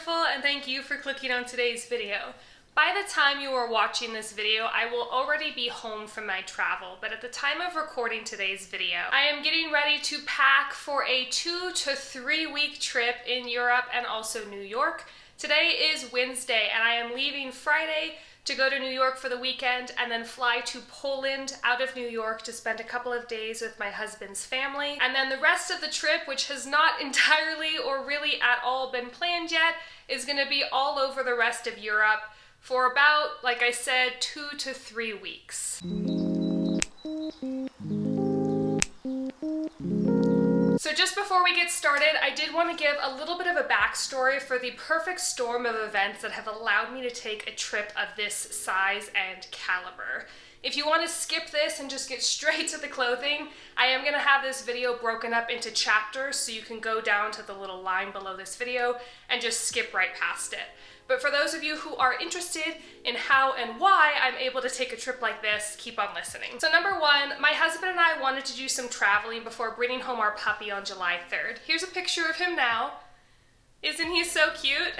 beautiful, and thank you for clicking on today's video. By the time you are watching this video, I will already be home from my travel, but at the time of recording today's video, I am getting ready to pack for a 2 to 3 week trip in Europe and also New York. Today is Wednesday, and I am leaving Friday to go to New York for the weekend and then fly to Poland out of New York to spend a couple of days with my husband's family. And then the rest of the trip, which has not entirely or really at all been planned yet, is gonna be all over the rest of Europe for about, like I said, 2 to 3 weeks. So just before we get started, I did want to give a little bit of a backstory for the perfect storm of events that have allowed me to take a trip of this size and caliber. If you want to skip this and just get straight to the clothing, I am going to have this video broken up into chapters so you can go down to the little line below this video and just skip right past it. But for those of you who are interested in how and why I'm able to take a trip like this, keep on listening. So number one, my husband and I wanted to do some traveling before bringing home our puppy on July 3rd. Here's a picture of him now. Isn't he so cute?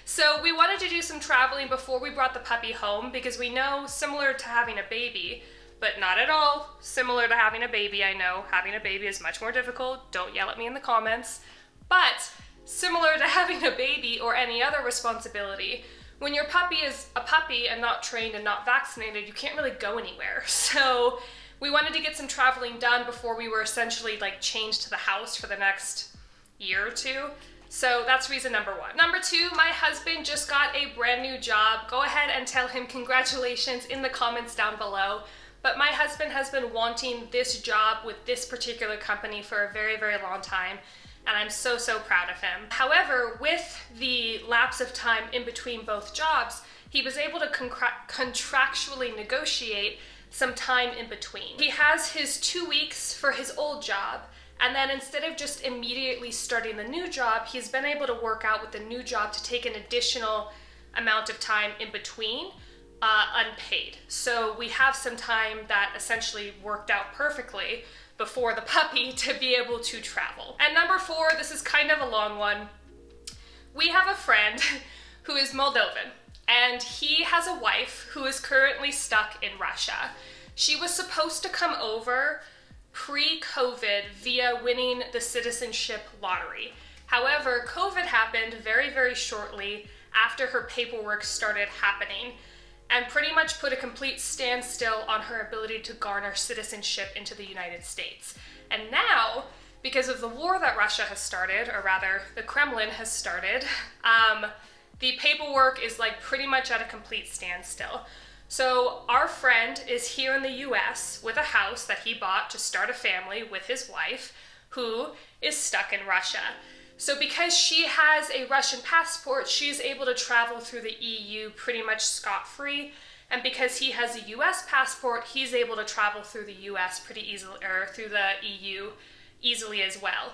So we wanted to do some traveling before we brought the puppy home because we know, similar to having a baby, but not at all similar to having a baby, I know having a baby is much more difficult, don't yell at me in the comments, but similar to having a baby or any other responsibility, when your puppy is a puppy and not trained and not vaccinated, you can't really go anywhere. So we wanted to get some traveling done before we were essentially like chained to the house for the next year or two. So that's reason number one. Number two, my husband just got a brand new job. Go ahead and tell him congratulations in the comments down below. But my husband has been wanting this job with this particular company for a very, very long time. And I'm so proud of him. However, with the lapse of time in between both jobs, he was able to contractually negotiate some time in between. He has his 2 weeks for his old job, and then instead of just immediately starting the new job, he's been able to work out with the new job to take an additional amount of time in between, unpaid. So we have some time that essentially worked out perfectly before the puppy to be able to travel. And number four, this is kind of a long one. We have a friend who is Moldovan, and he has a wife who is currently stuck in Russia. She was supposed to come over pre-COVID via winning the citizenship lottery. However, COVID happened very, very shortly after her paperwork started happening, and pretty much put a complete standstill on her ability to garner citizenship into the United States. And now, because of the war that Russia has started, or rather the Kremlin has started, the paperwork is like pretty much at a complete standstill. So our friend is here in the US with a house that he bought to start a family with his wife, who is stuck in Russia. So because she has a Russian passport, she's able to travel through the EU pretty much scot-free. And because he has a US passport, he's able to travel through the US pretty easily, or through the EU easily as well.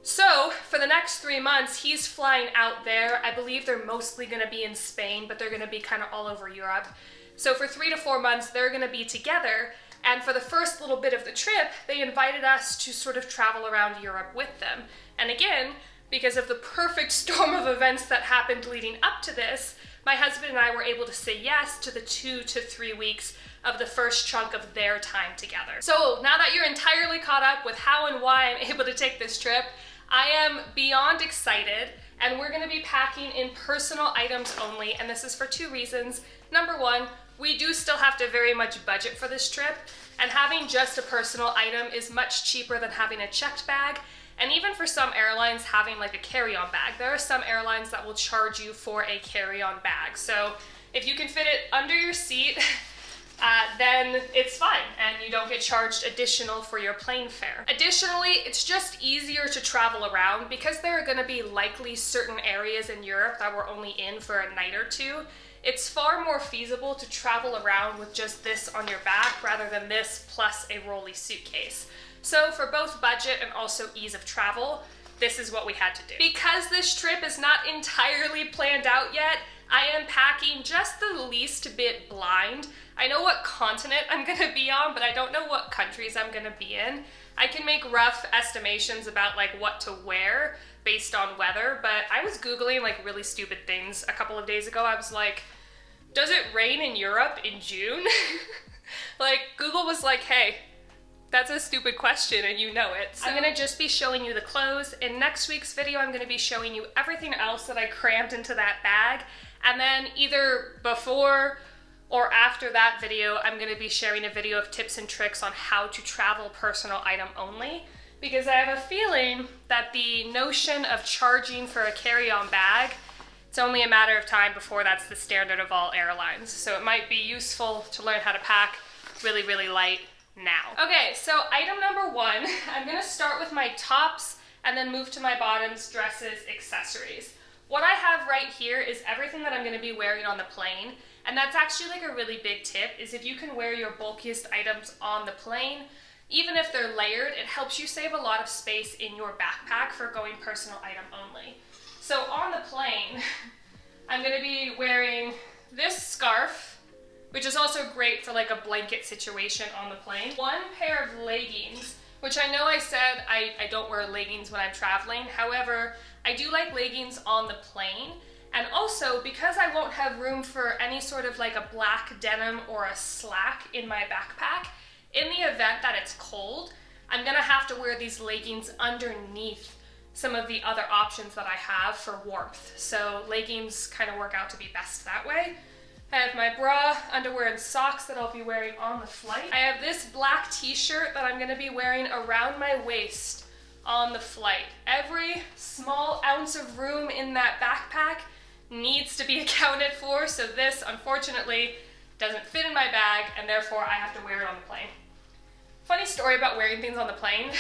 So for the next 3 months, he's flying out there. I believe they're mostly gonna be in Spain, but they're gonna be kind of all over Europe. So for 3 to 4 months, they're gonna be together. And for the first little bit of the trip, they invited us to sort of travel around Europe with them. And again, because of the perfect storm of events that happened leading up to this, my husband and I were able to say yes to the 2 to 3 weeks of the first chunk of their time together. So now that you're entirely caught up with how and why I'm able to take this trip, I am beyond excited, and we're gonna be packing in personal items only, and this is for 2 reasons. Number one, we do still have to very much budget for this trip, and having just a personal item is much cheaper than having a checked bag. And even for some airlines, having like a carry-on bag. There are some airlines that will charge you for a carry-on bag. So if you can fit it under your seat, then it's fine, and you don't get charged additional for your plane fare. Additionally, it's just easier to travel around because there are gonna be likely certain areas in Europe that we're only in for a night or two. It's far more feasible to travel around with just this on your back rather than this plus a rolly suitcase. So for both budget and also ease of travel, this is what we had to do. Because this trip is not entirely planned out yet, I am packing just the least bit blind. I know what continent I'm gonna be on, but I don't know what countries I'm gonna be in. I can make rough estimations about like what to wear, based on weather, but I was Googling like really stupid things a couple of days ago. I was like, does it rain in Europe in June? Like, Google was like, hey, that's a stupid question and you know it. So I'm gonna just be showing you the clothes. In next week's video, I'm gonna be showing you everything else that I crammed into that bag. And then either before or after that video, I'm gonna be sharing a video of tips and tricks on how to travel personal item only. Because I have a feeling that the notion of charging for a carry-on bag, it's only a matter of time before that's the standard of all airlines. So it might be useful to learn how to pack really, really light now. Okay, so item number one, I'm gonna start with my tops and then move to my bottoms, dresses, accessories. What I have right here is everything that I'm gonna be wearing on the plane, and that's actually like a really big tip, is if you can wear your bulkiest items on the plane, even if they're layered, it helps you save a lot of space in your backpack for going personal item only. So on the plane, I'm gonna be wearing this scarf, which is also great for like a blanket situation on the plane. One pair of leggings, which I know I said I don't wear leggings when I'm traveling. However, I do like leggings on the plane. And also, because I won't have room for any sort of like a black denim or a slack in my backpack, in the event that it's cold, I'm gonna have to wear these leggings underneath some of the other options that I have for warmth. So leggings kind of work out to be best that way. I have my bra, underwear, and socks that I'll be wearing on the flight. I have this black t-shirt that I'm gonna be wearing around my waist on the flight. Every small ounce of room in that backpack needs to be accounted for, so this, unfortunately, doesn't fit in my bag, and therefore I have to wear it on the plane. Funny story about wearing things on the plane.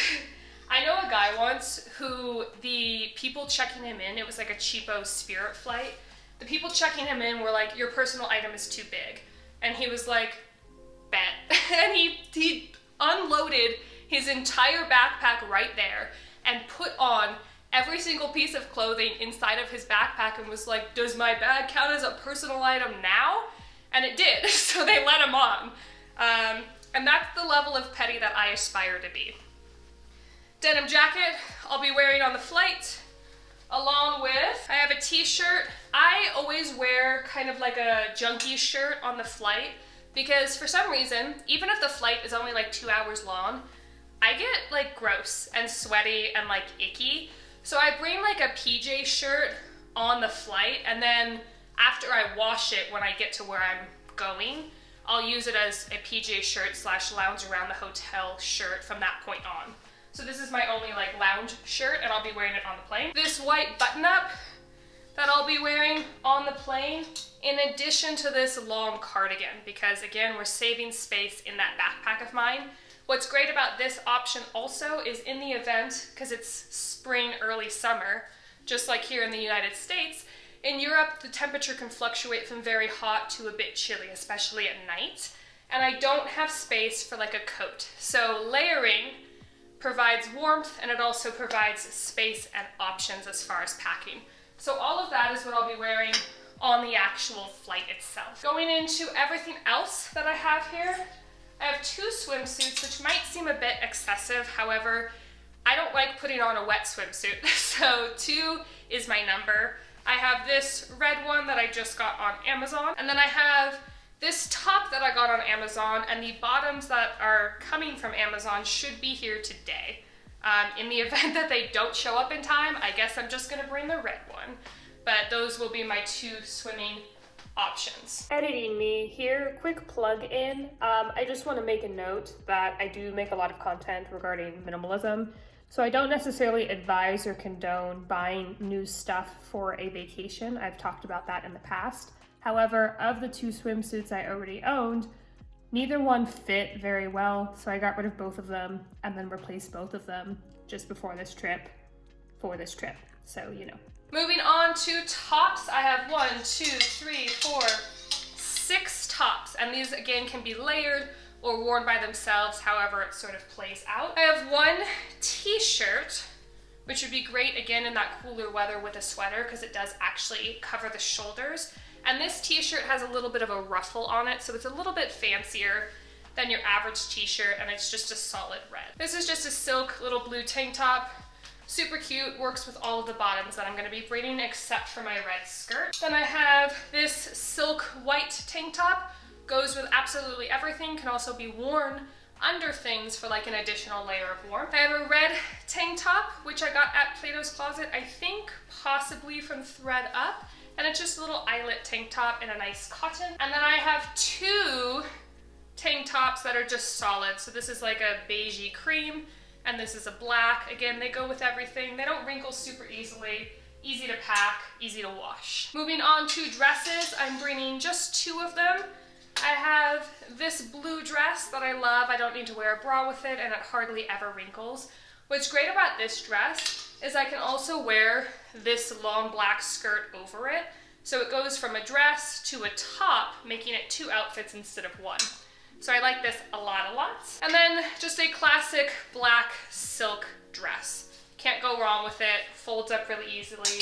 I know a guy once who the people checking him in, it was like a cheapo Spirit flight, the people checking him in were like, your personal item is too big. And he was like, bet. And he unloaded his entire backpack right there and put on every single piece of clothing inside of his backpack and was like, does my bag count as a personal item now? And it did, so they let him on. And that's the level of petty that I aspire to be. Denim jacket I'll be wearing on the flight. Along with, I have a t-shirt. I always wear kind of like a junkie shirt on the flight because for some reason, even if the flight is only like 2 hours long, I get like gross and sweaty and like icky. So I bring like a PJ shirt on the flight, and then after I wash it when I get to where I'm going, I'll use it as a PJ shirt / lounge around the hotel shirt from that point on. So this is my only like lounge shirt, and I'll be wearing it on the plane. This white button-up that I'll be wearing on the plane, in addition to this long cardigan, because again, we're saving space in that backpack of mine. What's great about this option also is in the event, because it's spring, early summer, just like here in the United States, in Europe, the temperature can fluctuate from very hot to a bit chilly, especially at night. And I don't have space for like a coat. So layering provides warmth, and it also provides space and options as far as packing. So all of that is what I'll be wearing on the actual flight itself. Going into everything else that I have here, I have 2 swimsuits, which might seem a bit excessive. However, I don't like putting on a wet swimsuit, so 2 is my number. I have this red one that I just got on Amazon, and then I have this top that I got on Amazon, and the bottoms that are coming from Amazon should be here today. In the event that they don't show up in time, I guess I'm just gonna bring the red one. But those will be my 2 swimming options. Editing me here, quick plug in. I just want to make a note that I do make a lot of content regarding minimalism. So I don't necessarily advise or condone buying new stuff for a vacation. I've talked about that in the past. However, of the 2 swimsuits I already owned, neither one fit very well, so I got rid of both of them and then replaced both of them just before this trip, for this trip. So, you know. Moving on to tops, I have 1, 2, 3, 4, 6 tops, and these again can be layered or worn by themselves, however it sort of plays out. I have 1 t-shirt, which would be great again in that cooler weather with a sweater because it does actually cover the shoulders. And this t-shirt has a little bit of a ruffle on it, so it's a little bit fancier than your average t-shirt, and it's just a solid red. This is just a silk little blue tank top. Super cute, works with all of the bottoms that I'm gonna be bringing except for my red skirt. Then I have this silk white tank top, goes with absolutely everything, can also be worn under things for like an additional layer of warmth. I have a red tank top, which I got at Plato's Closet, I think possibly from Thread Up, and it's just a little eyelet tank top in a nice cotton. And then I have two tank tops that are just solid. So this is like a beigey cream, and this is a black. Again, they go with everything. They don't wrinkle super easily, easy to pack, easy to wash. Moving on to dresses, I'm bringing just two of them. I have this blue dress that I love. I don't need to wear a bra with it, and it hardly ever wrinkles. What's great about this dress is I can also wear this long black skirt over it. So it goes from a dress to a top, making it two outfits instead of one. So I like this a lot. And then just a classic black silk dress. Can't go wrong with it, folds up really easily.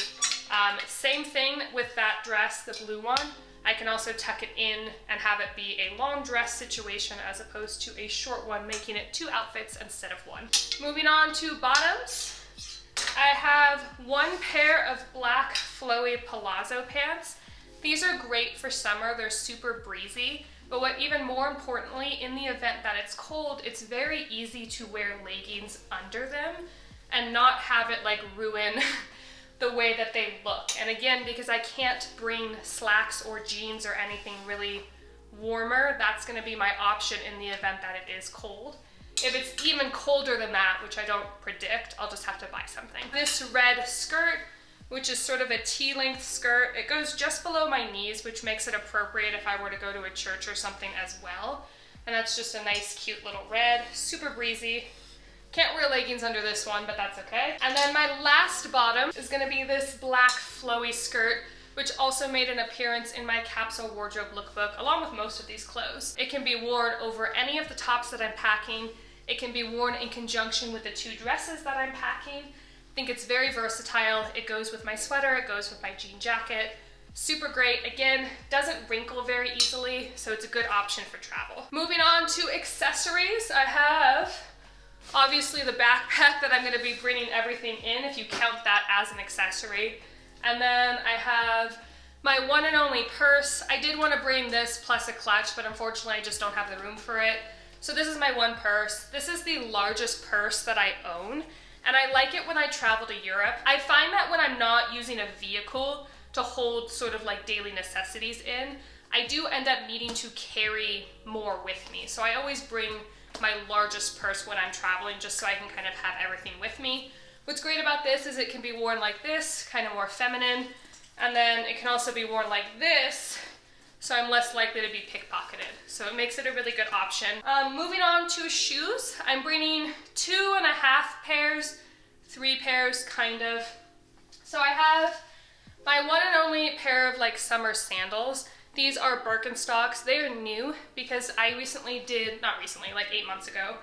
Same thing with that dress, the blue one. I can also tuck it in and have it be a long dress situation as opposed to a short one, making it two outfits instead of one. Moving on to bottoms, I have one pair of black flowy palazzo pants. These are great for summer, they're super breezy, but what even more importantly, in the event that it's cold, it's very easy to wear leggings under them and not have it like ruin the way that they look. And again, because I can't bring slacks or jeans or anything really warmer, that's gonna be my option in the event that it is cold. If it's even colder than that, which I don't predict, I'll just have to buy something. This red skirt, which is sort of a T-length skirt, it goes just below my knees, which makes it appropriate if I were to go to a church or something as well. And that's just a nice, cute little red, super breezy. Can't wear leggings under this one, but that's okay. And then my last bottom is gonna be this black flowy skirt, which also made an appearance in my Capsule wardrobe lookbook, along with most of these clothes. It can be worn over any of the tops that I'm packing. It can be worn in conjunction with the two dresses that I'm packing. I think it's very versatile. It goes with my sweater, it goes with my jean jacket. Super great. Again, doesn't wrinkle very easily, so it's a good option for travel. Moving on to accessories, I have obviously the backpack that I'm gonna be bringing everything in, if you count that as an accessory. And then I have my one and only purse. I did want to bring this plus a clutch, but unfortunately I just don't have the room for it. So this is my one purse. This is the largest purse that I own, and I like it when I travel to Europe. I find that when I'm not using a vehicle to hold sort of like daily necessities in, I do end up needing to carry more with me. So I always bring my largest purse when I'm traveling, just so I can kind of have everything with me. What's great about this is it can be worn like this, kind of more feminine, and then it can also be worn like this, so I'm less likely to be pickpocketed. So it makes it a really good option. Moving on to shoes, I'm bringing 2.5 pairs, 3 pairs kind of. So I have my one and only pair of like summer sandals. These are Birkenstocks. They are new because I recently did, not recently, like 8 months ago,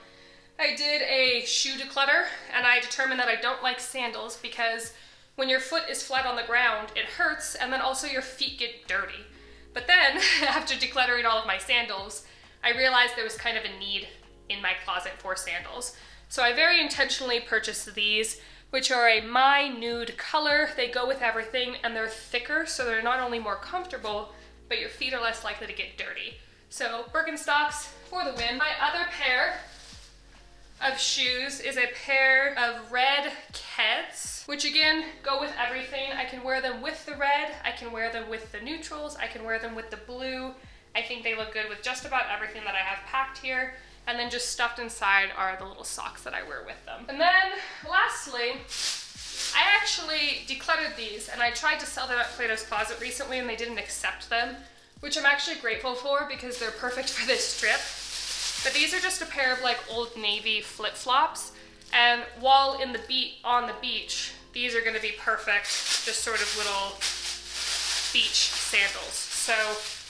I did a shoe declutter, and I determined that I don't like sandals because when your foot is flat on the ground, it hurts, and then also your feet get dirty. But then, after decluttering all of my sandals, I realized there was kind of a need in my closet for sandals. So I very intentionally purchased these, which are a my nude color. They go with everything, and they're thicker, so they're not only more comfortable, but your feet are less likely to get dirty. So Birkenstocks for the win. My other pair of shoes is a pair of red Keds, which again go with everything. I can wear them with the red, I can wear them with the neutrals, I can wear them with the blue. I think they look good with just about everything that I have packed here. And then just stuffed inside are the little socks that I wear with them. And then lastly, I actually decluttered these, and I tried to sell them at Plato's Closet recently and they didn't accept them, which I'm actually grateful for because they're perfect for this trip. But these are just a pair of like Old Navy flip-flops, and while on the beach, these are gonna be perfect, just sort of little beach sandals. So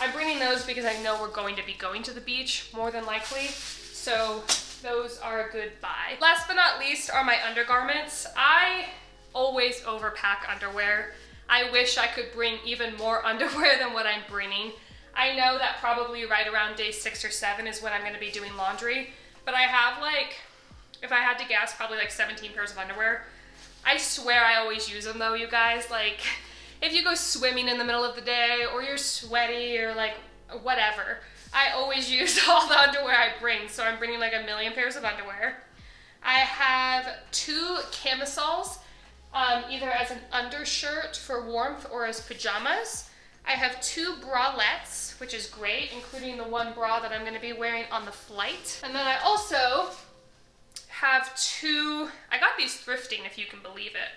I'm bringing those because I know we're going to be going to the beach more than likely, so those are a good buy. Last but not least are my undergarments. I always overpack underwear. I wish I could bring even more underwear than what I'm bringing. I know that probably right around day 6 or 7 is when I'm gonna be doing laundry, but I have like, if I had to guess, probably like 17 pairs of underwear. I swear I always use them though, you guys. Like, if you go swimming in the middle of the day or you're sweaty or like whatever, I always use all the underwear I bring. So I'm bringing like a million pairs of underwear. I have 2 camisoles, either as an undershirt for warmth or as pajamas. I have 2 bralettes, which is great, including the one bra that I'm going to be wearing on the flight. And then I also have 2, I got these thrifting if you can believe it,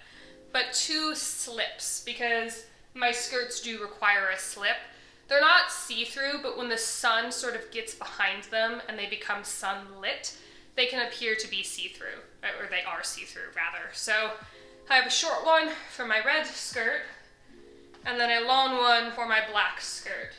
but 2 slips because my skirts do require a slip. They're not see-through, but when the sun sort of gets behind them and they become sunlit, they can appear to be see-through, or they are see-through rather. So I have a short one for my red skirt, and then a long one for my black skirt.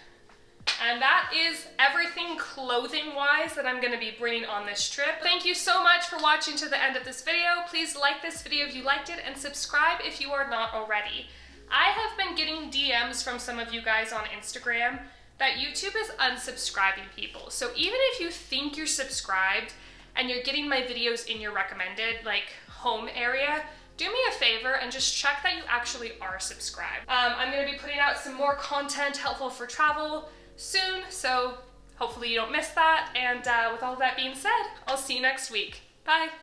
And that is everything clothing-wise that I'm gonna be bringing on this trip. Thank you so much for watching to the end of this video. Please like this video if you liked it, and subscribe if you are not already. I have been getting DMs from some of you guys on Instagram that YouTube is unsubscribing people. So even if you think you're subscribed and you're getting my videos in your recommended, like, home area, do me a favor and just check that you actually are subscribed. I'm gonna be putting out some more content helpful for travel soon, so hopefully you don't miss that. And with all of that being said, I'll see you next week. Bye.